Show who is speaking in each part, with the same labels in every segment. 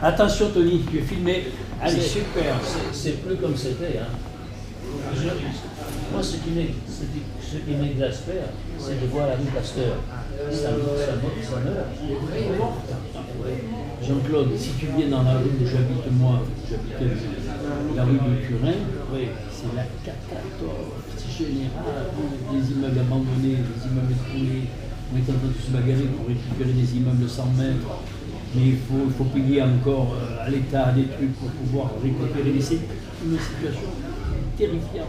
Speaker 1: Attention Tony, tu es filmé. Allez,
Speaker 2: C'est-
Speaker 1: super.
Speaker 2: C'est plus comme c'était. Hein. Moi, ce qui m'exaspère, c'est de voir la rue Pasteur. Ça meurt.
Speaker 1: Jean-Claude, si tu viens dans la rue où j'habite moi, j'habite la rue de Turin, c'est la catastrophe générale. Des immeubles abandonnés, des immeubles écroulés. On est en train de se bagarrer pour récupérer des immeubles de 100 mètres. Mais il faut payer encore à l'État des trucs pour pouvoir récupérer. C'est une situation terrifiante.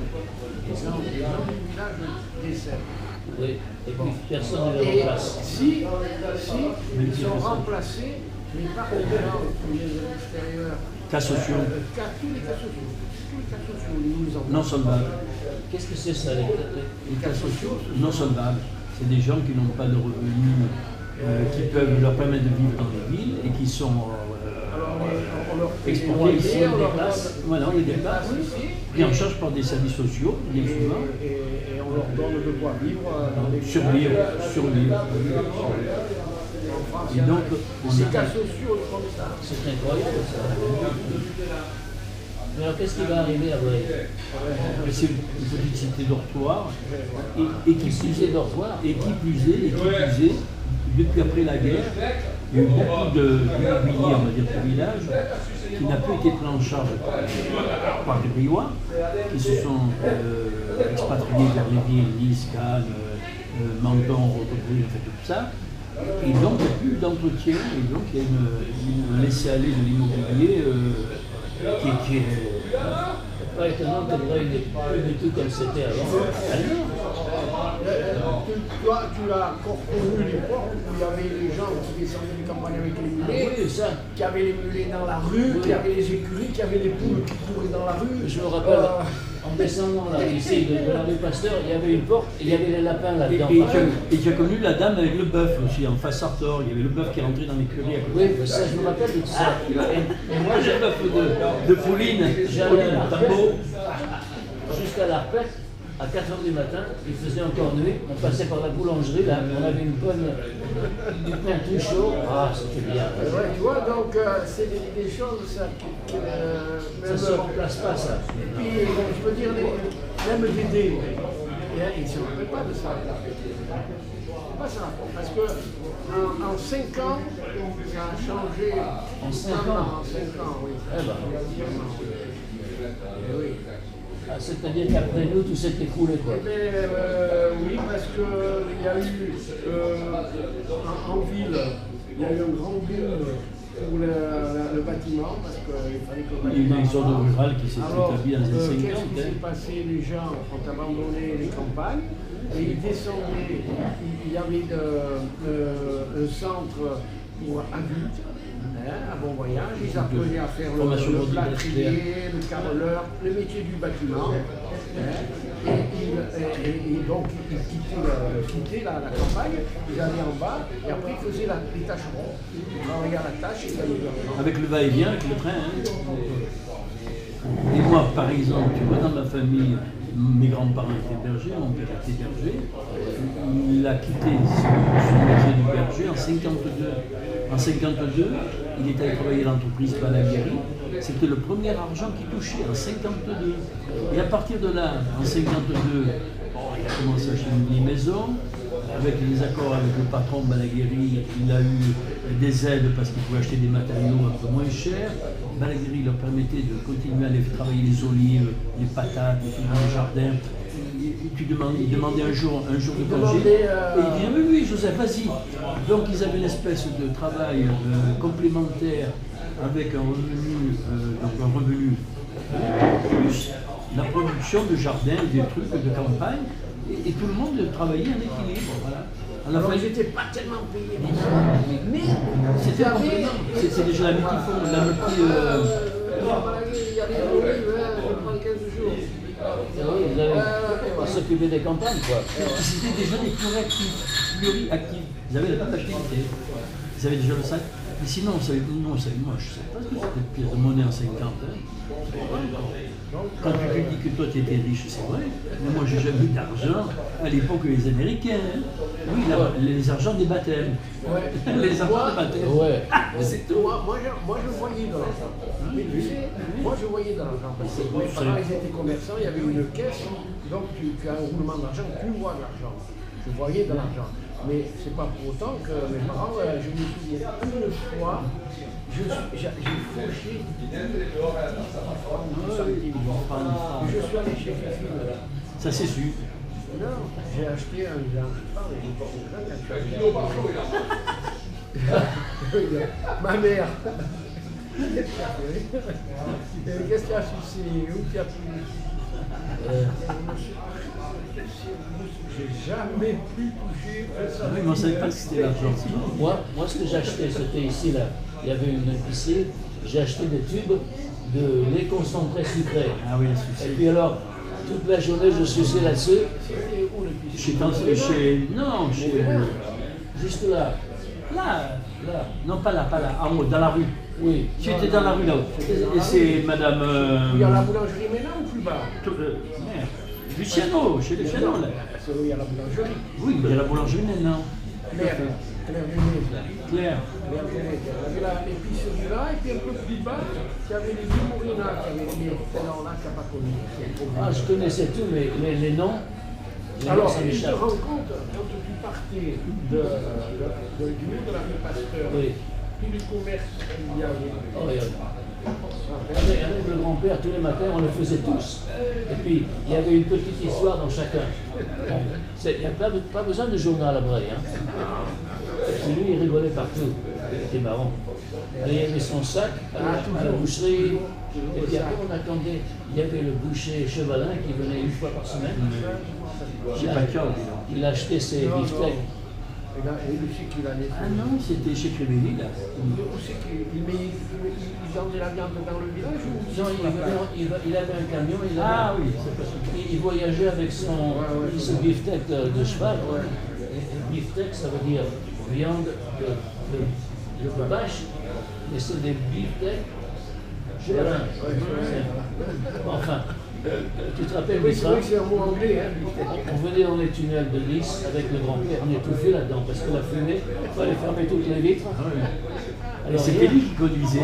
Speaker 2: Oui. Et puis personne ne les
Speaker 3: Et
Speaker 2: remplace.
Speaker 3: si ils sont remplacés, mais par des gens qui viennent de l'extérieur,
Speaker 1: Cas sociaux,
Speaker 3: tous les cas sociaux, ils nous en
Speaker 1: non solvables.
Speaker 2: Qu'est-ce que c'est ça, les
Speaker 3: cas sociaux,
Speaker 1: Non solvables. C'est des gens qui n'ont pas de revenus qui peuvent leur permettre de vivre dans les villes et qui sont
Speaker 3: on leur fait des
Speaker 1: exportés ici,
Speaker 3: loyers,
Speaker 1: on
Speaker 3: on
Speaker 1: les
Speaker 3: leur
Speaker 1: déplace.
Speaker 3: donne-
Speaker 1: Voilà, on les déplace,
Speaker 3: ici,
Speaker 1: pris en charge par des services sociaux, bien souvent.
Speaker 3: et on leur donne de quoi vivre dans les
Speaker 1: Survivre. Et donc, on
Speaker 3: ces
Speaker 1: est
Speaker 3: cas sociaux comme ça.
Speaker 2: C'est incroyable ça. Mais alors qu'est-ce qui va arriver après?
Speaker 1: c'est une petite cité dortoir et qui plus est
Speaker 2: dortoir.
Speaker 1: depuis après la guerre, il y a eu beaucoup d'immobilier, on va dire, au village, qui n'a plus été pris en charge par les Briois, qui se sont expatriés vers les villes, Nice, Cannes, Menton, Roquebrune, tout ça. Et donc, il n'y a plus d'entretien, et donc il y a une laisser-aller de l'immobilier qui est.
Speaker 2: C'est pas étonnant que Breuil n'est plus du tout comme c'était avant.
Speaker 3: Toi, tu as encore connu l'époque où il y avait les gens qui descendaient des campagnes avec les mulets,
Speaker 2: Oui, ça.
Speaker 3: qui avaient les mulets dans la rue, qui avaient les écuries, qui avaient les poules qui couraient dans la rue.
Speaker 2: Je me rappelle, en descendant là, ici de la rue Pasteur, il y avait une porte et il y avait les lapins là-dedans.
Speaker 1: Et tu as connu la dame avec le bœuf aussi, en face Sartor. Il y avait le bœuf qui est rentré dans l'écurie à côté.
Speaker 2: Oui, mais ça, je me rappelle de tout ça.
Speaker 1: Et moi, j'ai le bœuf de Pauline,
Speaker 2: J'allais à
Speaker 1: Tambo.
Speaker 2: jusqu'à l'Arpec, à 4h du matin, il faisait encore nuit, on passait par la boulangerie, là, on avait une bonne, du pain tout chaud. Ah, c'était bien.
Speaker 3: Ouais, tu vois, donc c'est des choses ça,
Speaker 2: Ça ne se remplace pas, ça.
Speaker 3: Et puis, je veux dire, même Dédé, ils ne se rappellent pas de ça. C'est pas ça. Parce que en 5 ans, ça a changé.
Speaker 2: En 5 ans?
Speaker 3: En 5 ans, oui.
Speaker 2: Eh ben.
Speaker 3: Eh oui.
Speaker 2: Ah, c'est-à-dire qu'après nous, tout s'est écroulé, quoi.
Speaker 3: Eh bien, oui, parce qu'il y a eu, en ville, il y a eu un grand boom pour le bâtiment, parce qu'il fallait que le
Speaker 1: Il y a
Speaker 3: bâtiment...
Speaker 1: une zone rurale qui s'est
Speaker 3: Alors,
Speaker 1: établie dans les années
Speaker 3: qu'est-ce
Speaker 1: 50.
Speaker 3: qui s'est passé? Les gens ont abandonné les campagnes et ils descendaient. Il y avait un centre pour adultes, à bon voyage. Ils apprenaient à faire le plâtrier, le carreleur, le métier du bâtiment. Et donc ils quittaient la campagne, ils allaient en bas et après ils faisaient les tâcherons. Ils travaillaient à la tâche et ils allaient leur
Speaker 1: Avec le va-et-vient, avec le train. Et moi, par exemple, tu vois, dans ma famille, mes grands-parents étaient bergers, mon père était berger. Il a quitté son métier de berger en 52. En 52, il est allé travailler à l'entreprise Balaguerie. C'était le premier argent qu'il touchait en 52. Et à partir de là, en 52, il a commencé à acheter une maison. Avec les accords avec le patron Balaguerie, il a eu des aides parce qu'il pouvait acheter des matériaux un peu moins chers. Balaguerie leur permettait de continuer à aller travailler les olives, les patates, dans le jardin. Il demandait un jour de congé. Et il disait oui, oui, Joseph, vas-y. Donc ils avaient une espèce de travail complémentaire avec un revenu plus la production de jardin, des trucs de campagne. Et tout le monde travaillait en équilibre. Voilà.
Speaker 3: Alors ils n'étaient pas tellement payés. Mais
Speaker 1: c'était déjà la multi.
Speaker 3: Il y a des olives, pendant 15 jours.
Speaker 2: On s'occupait des campagnes, quoi.
Speaker 1: C'était déjà des pluriactifs. Ils avaient la totalité. Ils avaient déjà le sac. Mais sinon, moi, je ne sais pas ce que c'était de pièces de monnaie en 50. Hein. Quand tu te dis que toi tu étais riche, c'est vrai. Mais moi, j'ai jamais eu d'argent à l'époque les Américains. Hein. Oui, les argents des baptêmes.
Speaker 3: Ouais.
Speaker 1: Les argents des baptêmes.
Speaker 2: Ouais.
Speaker 1: C'est tout.
Speaker 3: Moi, je voyais de l'argent. Mais tu sais, moi je voyais de l'argent. Parce que mes parents ils étaient commerçants, il y avait une caisse, donc tu as un roulement d'argent, tu vois de l'argent. Je voyais de l'argent. Mais c'est pas pour autant que mes parents, je me souviens une fois, j'ai fauché 10 centimes. Je suis allé chez Fifi.
Speaker 1: Ça c'est sûr.
Speaker 3: Non, j'ai acheté un ma mère. Qu'est-ce qu'il y a sucé? Où tu as pris? J'ai jamais pu toucher ça.
Speaker 1: Oui, mais on ne savait pas que c'était l'argent.
Speaker 2: Moi, ce que j'achetais, c'était ici, là. Il y avait une épicerie, j'ai acheté des tubes de lait concentré sucré.
Speaker 1: Ah oui,
Speaker 2: Et puis alors, toute la journée, je suçais là-dessus.
Speaker 3: C'était où l'épicerie?
Speaker 1: Non,
Speaker 2: Juste là.
Speaker 1: Là. Non, pas là, en haut, dans la rue.
Speaker 2: Oui.
Speaker 1: Tu étais dans la rue là-haut. Et c'est madame.
Speaker 3: Il y a la boulangerie maintenant ou plus bas?
Speaker 1: Merde. Luciano, chez Luciano là.
Speaker 3: C'est où il y a la boulangerie.
Speaker 1: Oui, il y a la boulangerie maintenant.
Speaker 3: Claire Venise, là.
Speaker 1: Claire.
Speaker 3: Claire Venise. Il y avait l'épicerie là, et puis un peu plus bas, il y avait les Mourina qui avaient mis. Non, là, tu n'as pas connu.
Speaker 2: Ah, je connaissais tout, mais les noms.
Speaker 3: Alors,
Speaker 2: ça
Speaker 3: tu te
Speaker 2: m'échappe.
Speaker 3: rends compte, quand tu partais du haut de la rue Pasteur,
Speaker 2: Oui.
Speaker 3: puis du commerce qu'il y avait.
Speaker 2: Oh, oui. Avec le grand-père, tous les matins, on le faisait tous. Et puis, il y avait une petite histoire dans chacun. Il n'y a pas besoin de journal après. Hein. Et puis lui, il rigolait partout. C'était marrant. Et il avait son sac à la boucherie. Et puis après, on attendait. Il y avait le boucher Chevalin qui venait une fois par semaine. Il achetait ses beefsteaks.
Speaker 3: Et là, et où c'est qu'il a laissé?
Speaker 1: Ah non, c'était chez Crévelli là.
Speaker 3: Où c'est qu'ils vendaient la viande dans le village ou?
Speaker 2: Non, il avait un camion,
Speaker 1: Ah oui, c'est pas ça.
Speaker 2: il voyageait avec son beefsteak de cheval. Et beefsteak, ça veut dire viande de vache, mais c'est des beefsteaks chevalins. Enfin, tu te rappelles
Speaker 3: Oui,
Speaker 2: du
Speaker 3: c'est
Speaker 2: train?
Speaker 3: vrai que c'est un mot anglais, hein.
Speaker 2: On venait dans les tunnels de Nice avec le grand-père, on étouffait là-dedans parce que la fumée, il fallait fermer toutes les vitres.
Speaker 1: Et
Speaker 2: Alors,
Speaker 1: c'était lui qui conduisait.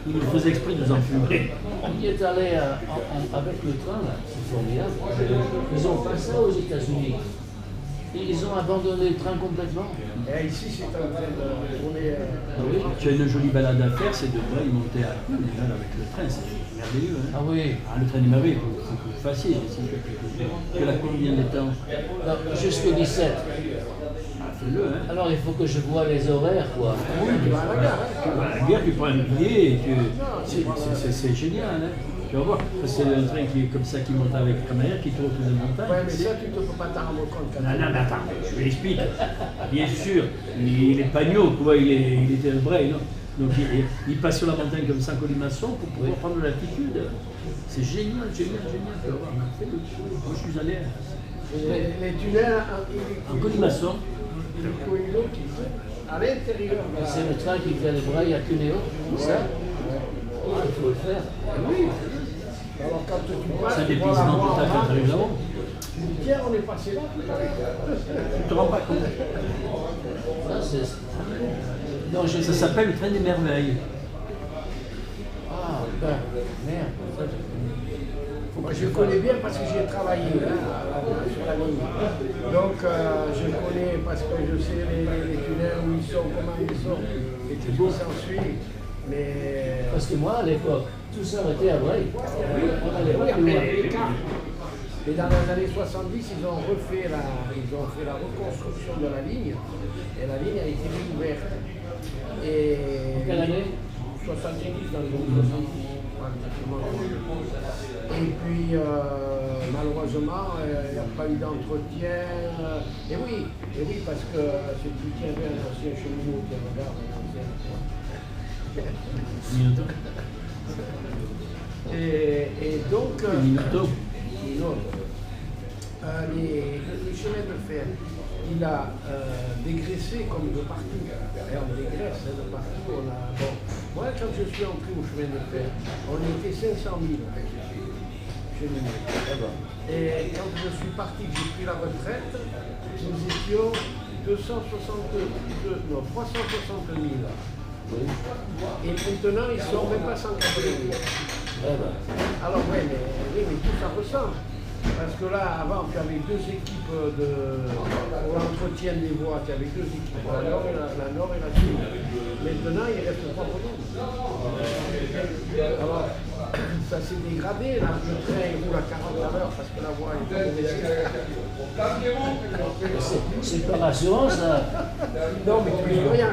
Speaker 1: Il faisait exprès de nous enfumer.
Speaker 2: on y est allé avec le train, là, c'est formidable. Ils ont fait ça aux États-Unis. Ils ont abandonné le train complètement.
Speaker 3: Et ici, c'est en train de tourner.
Speaker 2: Ah oui?
Speaker 1: Tu as une jolie balade à faire, c'est de là, il montait à Coul, avec le train, c'est merveilleux. Hein.
Speaker 2: Ah oui.
Speaker 1: Ah, le train du Marais, il faut que vous fassiez. Que la combien de temps?
Speaker 2: Jusqu'au 17.
Speaker 1: Ah, fais-le, hein.
Speaker 2: Alors il faut que je vois les horaires, quoi.
Speaker 3: Oui, tu vas à la gare. Hein.
Speaker 1: À la guerre, tu prends un billet et c'est génial. Hein. Tu vas voir, parce que c'est un train qui est comme ça, qui monte avec la mer, qui tourne autour des montagnes.
Speaker 3: Ouais, mais ça, tu ne peux pas t'en rendre compte. Quand
Speaker 1: Non, mais attends, je vous l'explique. Bien sûr, il est pagno, quoi, il était un braille, non? Donc il passe sur la montagne comme ça, en colimaçon, pour pouvoir prendre l'altitude. C'est génial, tu vas voir. Moi, je suis allé
Speaker 3: les tunnels
Speaker 1: en colimaçon.
Speaker 3: à l'intérieur.
Speaker 2: C'est le train qui fait les brailles à Cuneo, ça? Il faut le faire.
Speaker 3: Oui. Alors quand tu passes,
Speaker 1: C'est un
Speaker 3: tu vois la
Speaker 1: dépaysement
Speaker 3: voie
Speaker 1: tout à
Speaker 3: en
Speaker 1: fait
Speaker 3: bas,
Speaker 1: intérieur là-haut.
Speaker 3: tu dis tiens, on est passé là.
Speaker 1: Tu te rends pas compte.
Speaker 2: Ça, non,
Speaker 1: Ça s'appelle le train des merveilles.
Speaker 2: Ah, ben, merde.
Speaker 3: Moi, je connais bien parce que j'ai travaillé sur la ligne. Donc, je connais parce que je sais les tunnels où ils sont, comment ils sont, et tout ce qui s'ensuit. Mais.
Speaker 2: Parce que moi, à l'époque, tout ça était à Braille. On n'allait
Speaker 3: Oui,
Speaker 2: pas plus loin.
Speaker 3: après les cartes. Et dans les années 70, ils ont fait la reconstruction de la ligne. Et la ligne a été réouverte. Et.
Speaker 2: Quelle année?
Speaker 3: 70, dans les années 70. Et puis, malheureusement, il n'y a pas eu d'entretien. Et oui, parce que c'est plus qui avait un ancien cheminot qui regarde un ancien. Et donc,
Speaker 1: Minuto.
Speaker 3: les chemins de fer, il a dégraissé comme de partout. Et on dégraisse de partout. Bon. Moi, quand je suis entré au chemin de fer, on était 500 000 chez nous. Et quand je suis parti, que j'ai pris la retraite, nous étions 360 000.
Speaker 2: Oui.
Speaker 3: Et maintenant, ils sont même pas 180 000. Alors, oui, mais tout ça ressemble. Parce que là, avant, tu avais deux équipes pour l'entretien des voies, tu avais deux équipes, la Nord et la Sud. Maintenant, il reste 3 bonhommes. Alors, ça s'est dégradé, là, le train il roule à 40 à l'heure parce que la voie est en mauvais état.
Speaker 2: C'est pas rassurant, ça.
Speaker 3: Non, mais tu ne rien,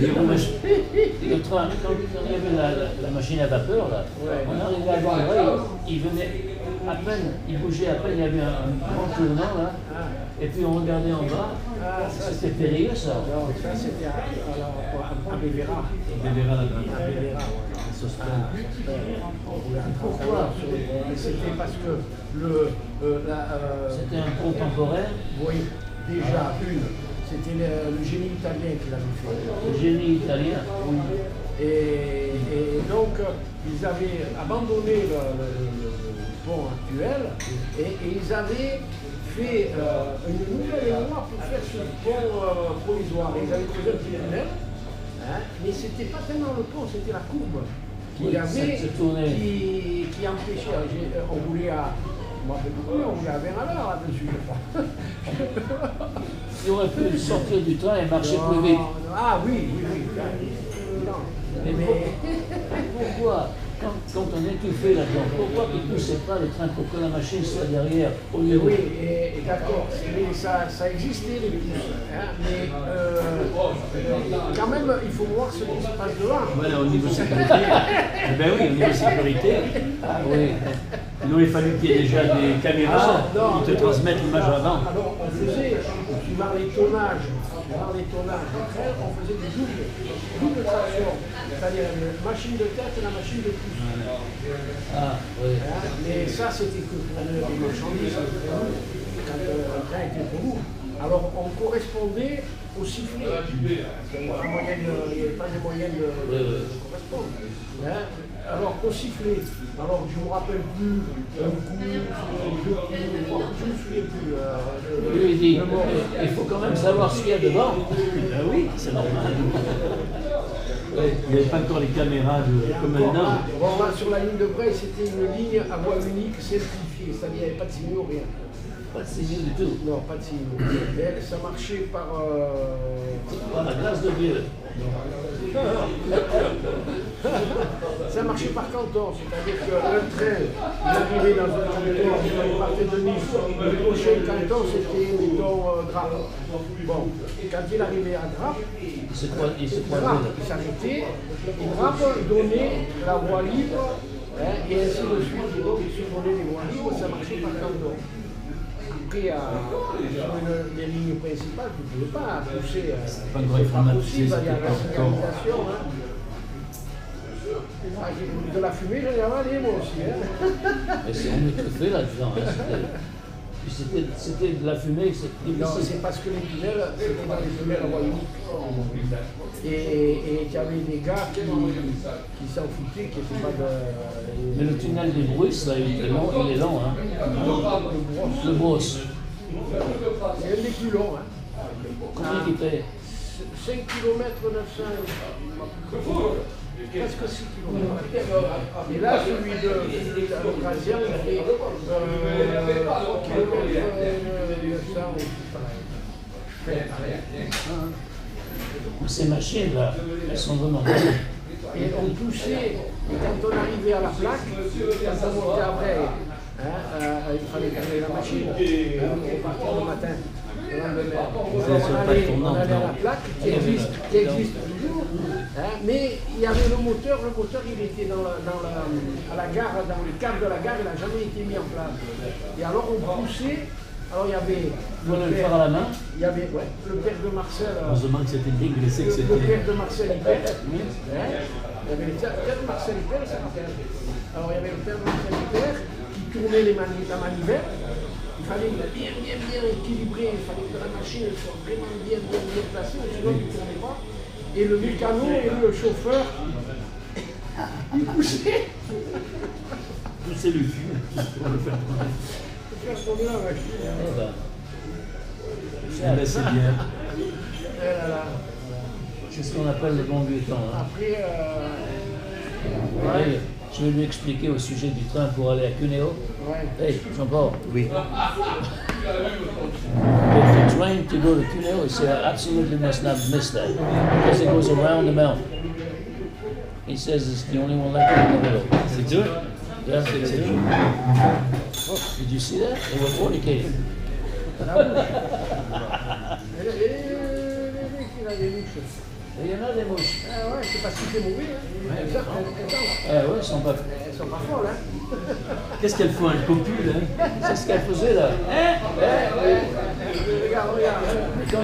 Speaker 2: Le train, quand il y avait la machine à vapeur, là, on arrivait à Vendredi, il venait à peine, il bougeait à peine, il y avait un grand tournant là, et puis on regardait en bas, c'était périlleux ça.
Speaker 3: Non, ça c'était à Bévéra.
Speaker 1: Bévéra là-bas.
Speaker 3: À Bévéra,
Speaker 2: Pourquoi?
Speaker 3: C'était parce que
Speaker 2: c'était un contemporain.
Speaker 3: Oui, déjà, c'était le génie italien qui l'avait fait.
Speaker 2: Le génie italien?
Speaker 3: Oui. Et donc, ils avaient abandonné le pont actuel et ils avaient fait une nouvelle loi pour faire ce pont provisoire. Ils avaient creusé un petit tunnel, mais ce n'était pas tellement le pont, c'était la courbe qui empêchait. On voulait à. Moi, on voulait à 20 à l'heure là-dessus, je crois.
Speaker 2: Il aurait pu sortir du train et marcher plus vite.
Speaker 3: Ah oui. Non.
Speaker 2: Mais pourquoi, quand on étouffait là-dedans, pourquoi ils ne poussaient pas le train pour que la machine soit derrière au lieu de...
Speaker 3: Oui, d'accord, mais ça existait les pousses, mais quand même il faut voir ce qui se passe devant.
Speaker 1: Voilà, au niveau sécurité. Ben oui, au niveau sécurité.
Speaker 2: Ah oui.
Speaker 1: Il aurait fallu qu'il y ait déjà des caméras qui te transmettent l'image avant.
Speaker 3: Alors on faisait, suivant les tonnages des trains, on faisait des doubles tractions. C'est-à-dire la machine de tête et la machine de pouce.
Speaker 2: Ah, oui.
Speaker 3: Mais ça, c'était que pour les marchandises, quand un train était pour nous. Alors, on correspondait au sifflet. Il n'y avait pas de moyen de correspondre. Alors, au sifflet. Alors, je ne me rappelle plus un coup, deux coups, je ne me souviens plus.
Speaker 2: Lui, il dit, il faut quand même savoir ce qu'il y a devant.
Speaker 1: Ben oui, c'est normal. Il n'y avait pas encore les caméras comme maintenant.
Speaker 3: Bon, là, sur la ligne de Breil, c'était une ligne à voie unique simplifiée, c'est-à-dire qu'il n'y avait pas de signaux, rien.
Speaker 2: Pas de signaux du tout.
Speaker 3: Non, pas de signaux. Mais ça marchait par...
Speaker 2: Par la grâce de Dieu.
Speaker 3: Ça marchait par canton, c'est-à-dire qu'un train, il arrivait dans un canton, il partait de Nice, le prochain canton c'était, mettons, Drape. Bon, quand il arrivait à Drape,
Speaker 2: Il se croisait.
Speaker 3: il s'arrêtait, et Drape donnait la voie libre, et ainsi de suite, donc il se donnait les voies libres, ça marchait par canton. Après, sur les lignes principales, tu ne pouvais pas pousser.
Speaker 1: Pas encore informatisé,
Speaker 3: il y a
Speaker 1: c'était
Speaker 3: la
Speaker 1: pas encore.
Speaker 3: signalisation. De la fumée, j'en ai avalé moi aussi.
Speaker 2: Mais on étouffait là-dedans. C'était de la fumée, c'était
Speaker 3: Non, c'est parce que les tunnels, c'était dans les tunnels en voie unique. Et il y avait des gars qui s'en foutaient, qui n'étaient pas de...
Speaker 2: Mais le tunnel des Brusses, là, il est long, hein. Le Brosse.
Speaker 3: C'est un des plus longs.
Speaker 2: Combien il fait?
Speaker 3: 5 km 900. Presque 6 km. Et là, celui de l'occasion, il fait 3 km 900.
Speaker 2: Ces machines-là, elles sont vraiment bonnes.
Speaker 3: Et on poussait, et quand on arrivait à la plaque, quand on montait après, il fallait garder la machine, on partait le matin. On allait à la plaque, qui existe toujours, mais il y avait le moteur il était à la gare, dans le cadre de la gare, il n'a jamais été mis en place. Et alors on poussait. Alors il y avait
Speaker 2: le faire à la main.
Speaker 3: Il y avait le père de Marcel.
Speaker 1: Heureusement que c'était bien glissé, que c'était.
Speaker 3: Le père de Marcel Hyper. Il y avait le père de Marcel Hyper, ça rappelle. Alors il y avait le père de Marcel Hyper qui tournait la manivelle. il fallait bien équilibrer, il fallait que la machine soit vraiment bien placée, sinon il ne tournait pas. Et le mécano et le chauffeur, ils poussaient.
Speaker 1: Pousser le cul pour le faire tourner.
Speaker 3: Faire tourner la machine.
Speaker 2: Eh ben,
Speaker 1: Eh ben, c'est bien.
Speaker 3: Eh là là.
Speaker 2: c'est ce qu'on appelle le bon vieux temps. Hein.
Speaker 3: Après,
Speaker 2: Allez, je vais lui expliquer au sujet du train pour aller à Cuneo.
Speaker 3: ouais.
Speaker 2: Hey, Jean-Paul,
Speaker 1: Oui.
Speaker 2: if the train to go to Cuneo, he said, I absolutely must not miss that because it goes around the mountain. He says it's the only one left in the middle.
Speaker 1: C'est dur.
Speaker 2: Yeah, c'est dur. Oh, did you see that? They were fornicating.
Speaker 3: Il a des mouches.
Speaker 2: Il y en a des mouches.
Speaker 3: Ah ouais, c'est parce qu'il fait mauvais. Hein.
Speaker 2: Eh ouais, ils sont pas.
Speaker 3: Elles sont pas folles. Hein.
Speaker 1: Qu'est-ce qu'elle fout, un copule, hein?
Speaker 2: C'est ce qu'elle faisait là.
Speaker 3: Regarde.
Speaker 2: Quand